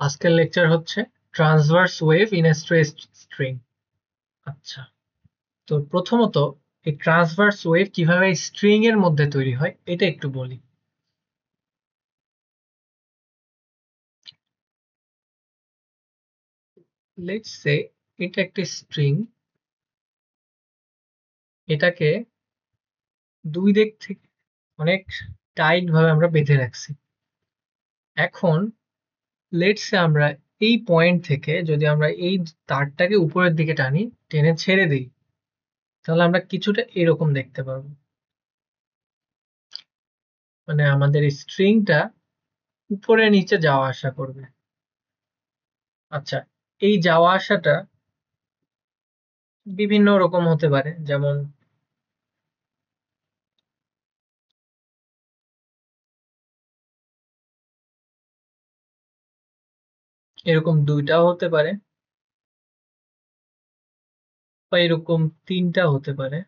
আজকের লেকচার হচ্ছে transverse wave in a stressed string. আচ্ছা, তো প্রথমত এই ট্রান্সভার্স ওয়েভ কিভাবে স্ট্রিং এর মধ্যে তৈরি হয় এটা একটু বলি। লেটস সে এটা একটা স্ট্রিং, এটাকে দুই দিক থেকে অনেক টাইট ভাবে আমরা বেঁধে রাখছি। এখন লেটস সে আমরা এই পয়েন্ট থেকে যদি আমরা এই তারটাকে উপরের দিকে টানি, টেনে ছেড়ে দিই, তাহলে আমরা কিছুটা এরকম দেখতে পারবো। মানে আমাদের স্ট্রিংটা উপরে নিচে যাওয়া আসা করবে। আচ্ছা, এই যাওয়া আসাটা বিভিন্ন রকম হতে পারে, যেমন এরকম দুইটাও হতে পারে বা এরকম তিনটা হতে পারে।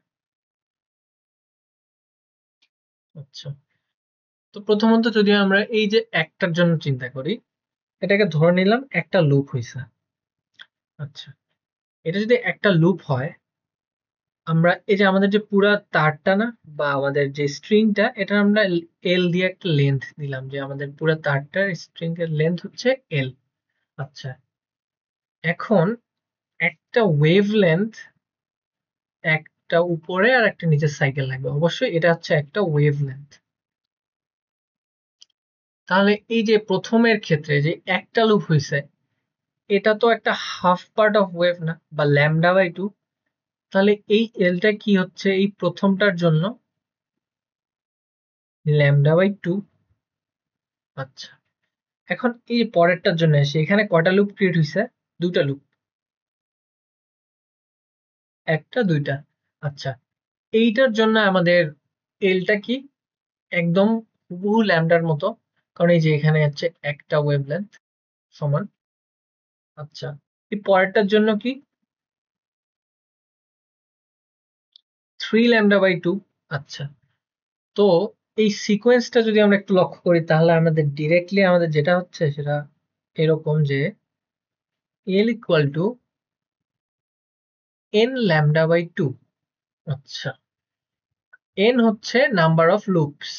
আচ্ছা, তো প্রথমত যদি আমরা এই যে একটার জন্য চিন্তা করি, এটাকে ধরে নিলাম একটা লুপ হইছে। আচ্ছা, এটা যদি একটা লুপ হয়, আমরা এই যে আমাদের যে পুরা তারটা না, বা আমাদের যে স্ট্রিংটা, এটা আমরা এল দিয়ে একটা লেন্থ দিলাম, যে আমাদের পুরা তারটার স্ট্রিং এর লেন্থ হচ্ছে এল। আচ্ছা, এখন একটা ওয়েভ লেন্থ, একটা উপরে আর একটা নিচের সাইকেল লাগবে, অবশ্যই এটা হচ্ছে একটা ওয়েভ লেন্থ। তাহলে এই যে প্রথমের ক্ষেত্রে যে একটা লুপ হয়েছে, এটা তো একটা হাফ পার্ট অফ ওয়েভ না, বা ল্যামডা বাই টু। তাহলে এই এলটা কি হচ্ছে এই প্রথমটার জন্য? Lambda by two. আচ্ছা, এখন এই পরেরটার জন্য এসে এখানে কয়টা লুপ ক্রিয়েট হয়েছে? দুটা লুপ, একটা দুইটা। আচ্ছা, এইটার জন্য আমাদের এলটা কি একদম হুবহু ল্যামডার মতো, কারণ এই যে এখানে হচ্ছে একটা ওয়েভলেন্থ সমান। আচ্ছা, এই পরেরটার জন্য কি? 3 ল্যামডা বাই 2। আচ্ছা, তো এই সিকোয়েন্সটা যদি আমরা একটু লক্ষ্য করি, তাহলে আমাদের ডিরেক্টলি আমাদের যেটা হচ্ছে সেটা এরকম যে এল ইকুয়াল টু n λ/2। আচ্ছা, n হচ্ছে নাম্বার অফ লুপস,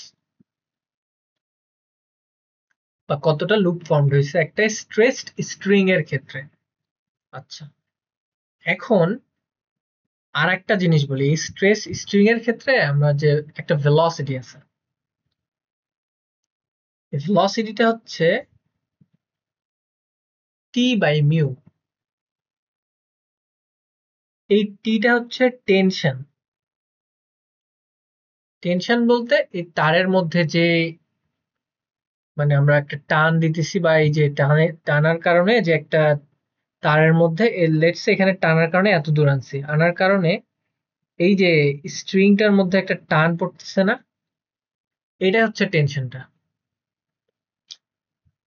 বা কতটা লুপ ফর্মড হয়েছে একটা স্ট্রেসড স্ট্রিং এর ক্ষেত্রে। আচ্ছা, এখন আর একটা জিনিস বলি, এই স্ট্রেস স্ট্রিং এর ক্ষেত্রে আমরা যে একটা ভেলোসিটি আছে, এই ভেলোসিটিটা হচ্ছে t/μ। এই টিটা হচ্ছে টেনশন। টেনশন বলতে এই তারের মধ্যে যে, মানে আমরা একটা টান দিতেছি, বা এই যে টানার কারণে যে একটা তারের মধ্যে লেটস এখানে টানার কারণে এত দূর আনছি, আনার কারণে এই যে স্ট্রিংটার মধ্যে একটা টান পড়তেছে না, এটা হচ্ছে টেনশনটা।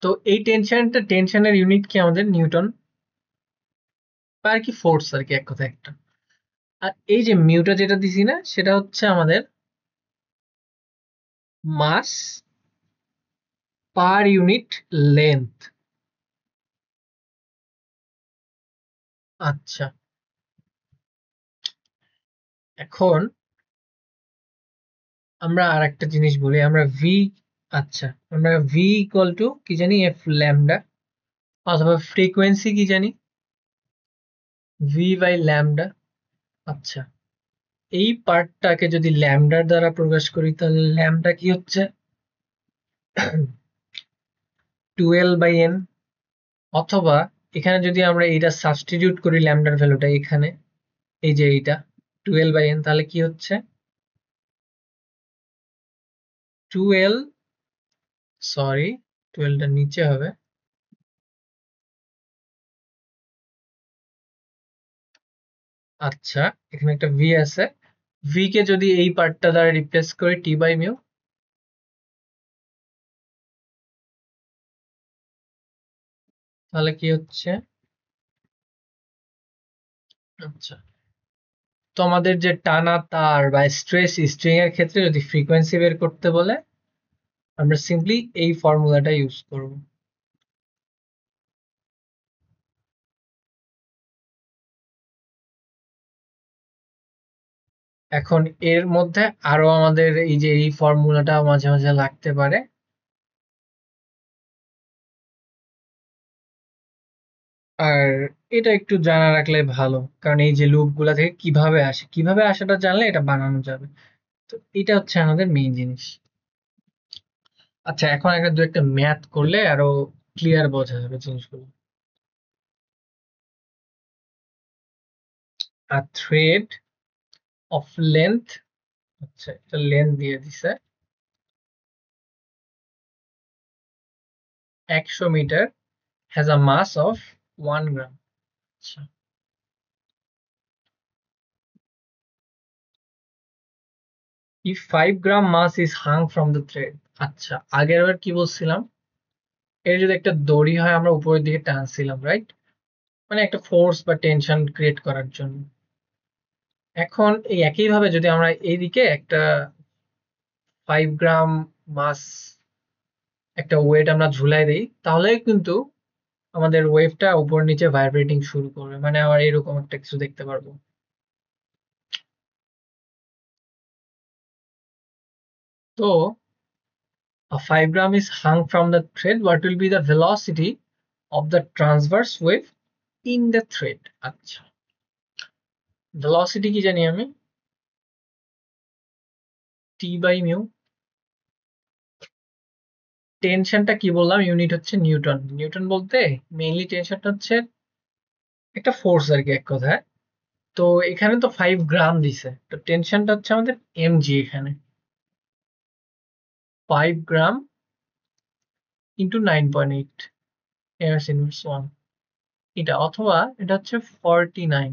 তো এই টেনশনের ইউনিট কি আমাদের নিউটন, বা আর কি ফোর্স আর কি, এক কথা একটা। আর এই যে মিউটা যেটা দিছি না, সেটা হচ্ছে আমাদের মাস পার ইউনিট লেন্থ। আচ্ছা, এখন আমরা আর একটা জিনিস বলি, আমরা ভি, আচ্ছা আমরা ভি ইকুয়াল টু কি জানি, এফ ল্যামডা, অথবা ফ্রিকোয়েন্সি কি জানি, ভি বাই ল্যামডা। আচ্ছা, এই পার্টটাকে যদি ল্যামডার দ্বারা প্রকাশ করি, তাহলে ল্যামডা কি হচ্ছে 12/n। অথবা এখানে যদি আমরা এইটা সাবস্টিটিউট করি, ল্যামডার ভ্যালুটা এখানে, এই যে এইটা 12/n, তাহলে কি হচ্ছে 12, সরি 12টা নিচে হবে। আচ্ছা, এখানে একটা ভি আছে, ভি কে যদি এই পার্টটা দ্বারা রিপ্লেস করি t/μ, তাহলে কি হচ্ছে? আচ্ছা, তো আমাদের যে টানা তার বা স্ট্রেস স্ট্রিং এর ক্ষেত্রে যদি ফ্রিকোয়েন্সি বের করতে বলে, আমরা সিম্পলি এই ফর্মুলাটা ইউজ করব। এখন এর মধ্যে আরো আমাদের এই যে এই ফর্মুলাটা মাঝে মাঝে লাগতে পারে। আর এটা একটু জানা রাখলে ভালো, কারণ এই যে লুপ গুলা থেকে কিভাবে আসাটা জানলে এটা বানানো যাবে। তো এটা হচ্ছে আমাদের মেইন জিনিস। আচ্ছা, এখন একটা দু একটা ম্যাথ করলে আরো ক্লিয়ার বোঝা যাবে জিনিসগুলো। আ থ্রেড অফ লেন্থ, আচ্ছা এটা লেন্থ দিয়ে দিছে 100 metre, has a mass of 1 gram. আচ্ছা, if 5 gram mass is hung from the thread। আচ্ছা, আগের বার কি বলছিলাম, এর যদি একটা দড়ি হয় আমরা উপরের দিকে টানছিলাম, রাইট? মানে একটা ফোর্স বা টেনশন ক্রিয়েট করার জন্য। এখন এই একইভাবে যদি আমরা এইদিকে একটা 5 গ্রাম মাস একটা ওয়েট আমরা ঝুলাই দেই, তাহলে কিন্তু আমাদের ওয়েভটা উপর নিচে ভাইব্রেটিং শুরু করবে, মানে আমরা এরকম একটা কিছু দেখতে পারবো। তো a 5 gram is hung from the thread, what will be the velocity of the transverse wave in the thread? আচ্ছা, velocity কি জানি আমি, t by mu। টেনশনটা কি বললাম, ইউনিট হচ্ছে নিউটন। নিউটন বলতে মেইনলি টেনশনটা হচ্ছে একটা ফোর্স আর কি, এক কথায়। তো এখানে তো 5 গ্রাম দিছে, তো টেনশনটা হচ্ছে আমাদের mg। এখানে 5 গ্রাম ইন্টু 9.8 ms ইনভার্স 1, এটা অথবা এটা হচ্ছে 49।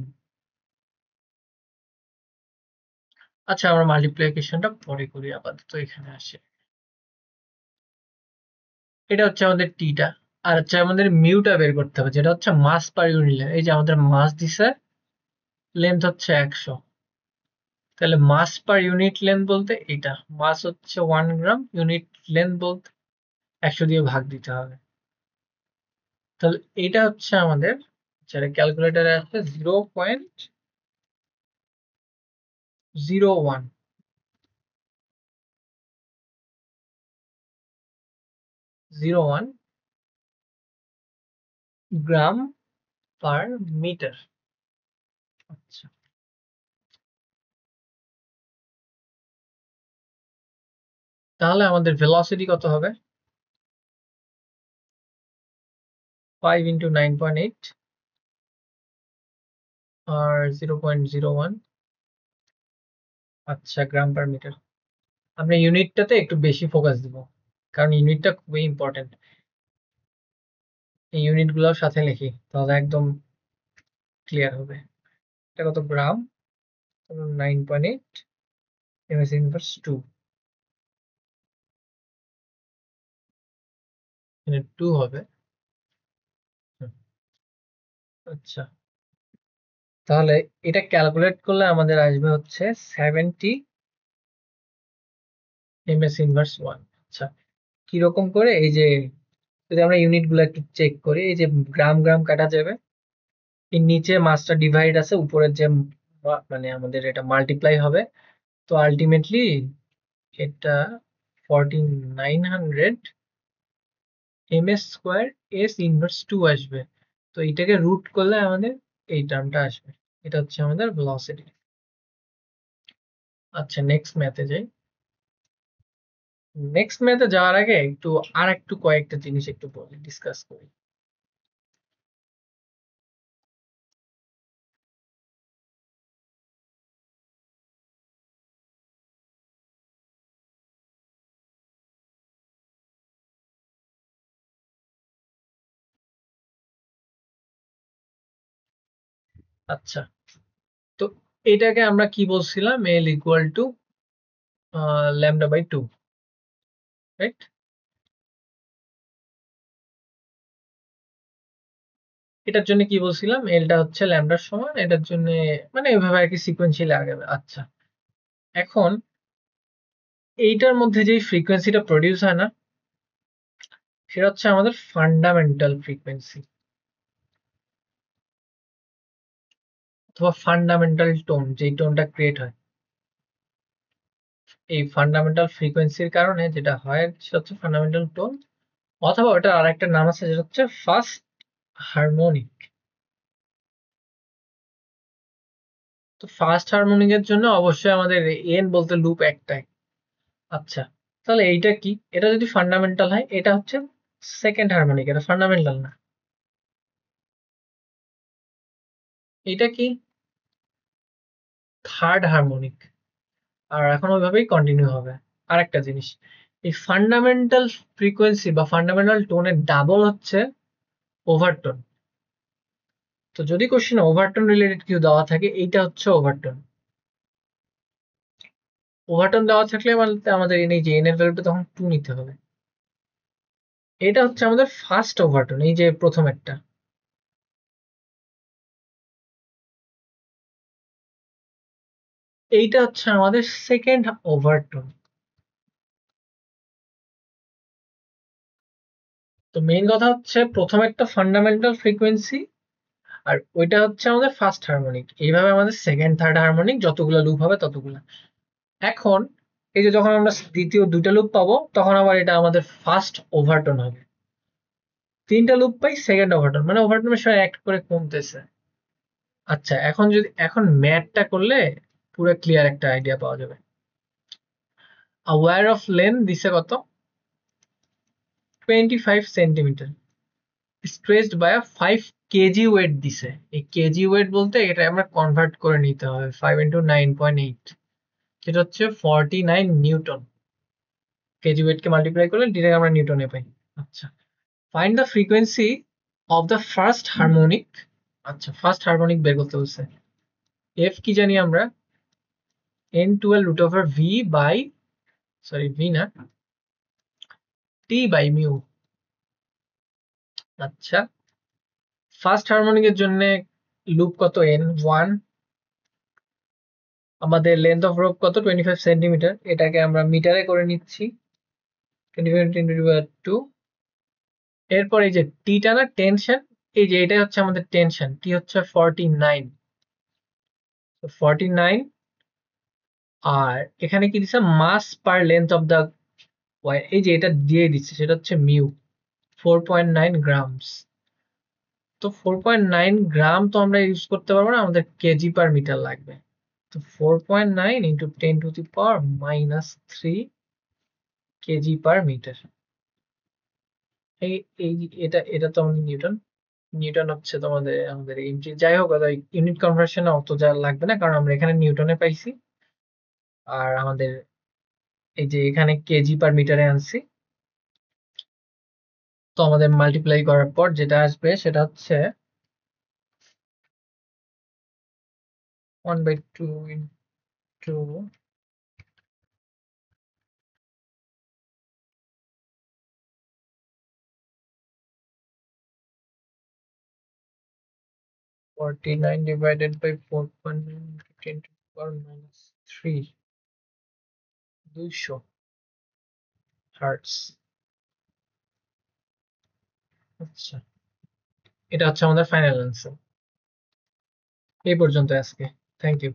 আচ্ছা, আমরা মাল্টিপ্লিকেশনটা পরে করি, আপাতত এখানে আসে। এটা হচ্ছে আমাদের টিটা। আর হচ্ছে আমাদের মিউটা বের করতে হবে, যেটা হচ্ছে মাস পার ইউনিট। এই যে আমাদের মাস দিছে, লেন্থ হচ্ছে 100, তাহলে মাস পার ইউনিট লেন্থ বলতে এটা, মাস হচ্ছে 1 গ্রাম, ইউনিট লেন্থ বলতে 100 দিয়ে ভাগ দিতে হবে। তাহলে এটা হচ্ছে আমাদের, যারা ক্যালকুলেটারে আছে, 0.01 01 গ্রাম পার মিটার। আচ্ছা, তাহলে আমাদের ভেলোসিটি কত হবে? 5 ইন্টু 9.8 আর 0.01, আচ্ছা, গ্রাম পার মিটার। আমরা ইউনিটটাতে একটু বেশি ফোকাস দিব, কারণ ইউনিটটা খুবই ইম্পর্টেন্ট। এই ইউনিটগুলোর সাথে লিখি, তাহলে একদম ক্লিয়ার হবে। এটা কত গ্রাম, 9.8 এমএস ইনভার্স 2, এখানে 2 হবে। হুম, আচ্ছা, তাহলে এটা ক্যালকুলেট করলে আমাদের আসবে হচ্ছে 70 এমএস ইনভার্স 1। আচ্ছা, কিরকম করে, এই যে যদি আমরা ইউনিট গুলো একটু চেক করি, এই যে গ্রাম গ্রাম কাটা যাবে, এর নিচে মাসটা ডিভাইড আছে, উপরের যে মানে আমাদের এটা মাল্টিপ্লাই হবে। তো আলটিমেটলি এটা 4900 এমএস স্কোয়ার এস ইনভার্স 2 আসবে। তো এটাকে রুট করলে আমাদের এই টার্মটা আসবে। এটা হচ্ছে আমাদের ভেলোসিটি। আচ্ছা, নেক্সট ম্যাথে যাই। নেক্সট ম্যাথে যাওয়ার আগে একটু আর একটু কয়েকটা জিনিস একটু বলি, ডিসকাস করি। আচ্ছা, তো এটাকে আমরা কি বলছিলাম, L equal to lambda by 2, right? এটার জন্য কি বলছিলাম, এলটা হচ্ছে ল্যামডার সমান, এটার জন্য মানে এভাবে আর কি সিকোয়েন্সিয়ালি আগাবে। আচ্ছা, এখন এইটার মধ্যে যে ফ্রিকোয়েন্সিটা প্রডিউস হয় না, সেটা হচ্ছে আমাদের ফান্ডামেন্টাল ফ্রিকোয়েন্সি অথবা ফান্ডামেন্টাল টোন, যেই টোনটা ক্রিয়েট হয়। এই ফান্ডামেন্টাল ফ্রিকোয়েন্সির কারণে যেটা হয় সেটা হচ্ছে ফান্ডামেন্টাল টোন, অথবা ওটার আরেকটা নাম আছে যেটা হচ্ছে ফার্স্ট হারমোনিক। তো ফার্স্ট হারমোনিকের জন্য অবশ্যই আমাদের এন বলতে লুপ একটাই। আচ্ছা, তাহলে এইটা কি? এটা যদি ফান্ডামেন্টাল হয়, এটা হচ্ছে সেকেন্ড হারমোনিক, এটা ফান্ডামেন্টাল না। এটা কি? Third harmonic. আর এখন ওইভাবেই কন্টিনিউ হবে। আরেকটা জিনিস, এই ফান্ডামেন্টাল ফ্রিকোয়েন্সি বা ফান্ডামেন্টাল টোনের ডাবল হচ্ছে ওভারটোন। তো যদি কোশ্চেনে ওভারটোন রিলেটেড কিছু দেওয়া থাকে, এইটা হচ্ছে ওভারটোন। ওভারটোন দেওয়া থাকলে আমাদের এই যে এন এর ভ্যালুটা তখন 2 নিতে হবে। এটা হচ্ছে আমাদের ফার্স্ট ওভারটোন, এই যে প্রথম একটা। এইটা হচ্ছে আমাদের সেকেন্ড ওভারটোন। তো মেইন কথা হচ্ছে প্রথম একটা ফান্ডামেন্টাল ফ্রিকোয়েন্সি, আর ওইটা হচ্ছে আমাদের ফার্স্ট হারমোনিক। এইভাবে আমাদের সেকেন্ড থার্ড হারমোনিক যতগুলো লুপ হবে ততগুলো। এখন এই যে যখন আমরা দ্বিতীয় দুইটা লুপ পাবো, তখন আবার এটা আমাদের ফার্স্ট ওভারটোন হবে। তিনটা লুপ পাই, সেকেন্ড ওভারটোন, মানে ওভারটোনের সময় এক করে কমতেছে। আচ্ছা, এখন ম্যাথটা করলে পুরো ক্লিয়ার একটা আইডিয়া পাওয়া যাবে। ওয়্যার অফ লেন্থ দিছে কত? 25 centimetre, stretched by 5 KG weight দিছে। এই কেজি ওয়েট বলতে এটা আমরা কনভার্ট করে নিতে হবে 5 ইন্টু 9.8, যেটা হচ্ছে 49 নিউটন। কেজি ওয়েট কে মাল্টিপ্লাই করলে ডিরেক্ট আমরা নিউটনে পাই। আচ্ছা, find the frequency of the first harmonic. আচ্ছা, ফার্স্ট হারমোনিক বের করতে বলছে। এফ কি জানি আমরা? n12 root over V by, sorry V না, টি বাই মিউ। আচ্ছা, ফার্স্ট হারমোনিকের জন্য লুপ কত? n1। আমাদের লেন্থ অফ রোপ কত? 25 সেন্টিমিটার। এটাকে আমরা মিটারে করে নিচ্ছি, 25 × 10⁻²। এরপর এই যে টিটা না, টেনশন, এই যে এটাই হচ্ছে আমাদের টেনশন, টি হচ্ছে 49। 49, আর এখানে কি দিচ্ছে? মাস পার লেন্থ অফ দা ওয়্যার, এই যে এটা দিয়ে দিচ্ছে, সেটা হচ্ছে মিউ, 4.9 গ্রামস। তো 4.9 গ্রাম তো আমরা ইউজ করতে পারবো না, আমাদের কেজি পার মিটার লাগবে। তো 4.9 ইন্টু 10⁻³ কেজি পার মিটার। এই এই এটা এটা তো আমাদের নিউটন। নিউটন হচ্ছে তোমাদের আমাদের ইঞ্চি। যাই হোক, ইউনিট কনভার্সনে অত যা লাগবে না, কারণ আমরা এখানে নিউটনে পাইছি, আর আমাদের এই যে এখানে কেজি পার মিটারে আনছি। তো আমাদের মাল্টিপ্লাই করার পর যেটা আসবে সেটা হচ্ছে 1/2 ইন্টু 49 ডিভাইডেড বাই 4.9 10⁻³ 200 হার্টস। আচ্ছা, এটা হচ্ছে আমাদের ফাইনাল অ্যান্সার। এই পর্যন্ত আজকে। Thank you.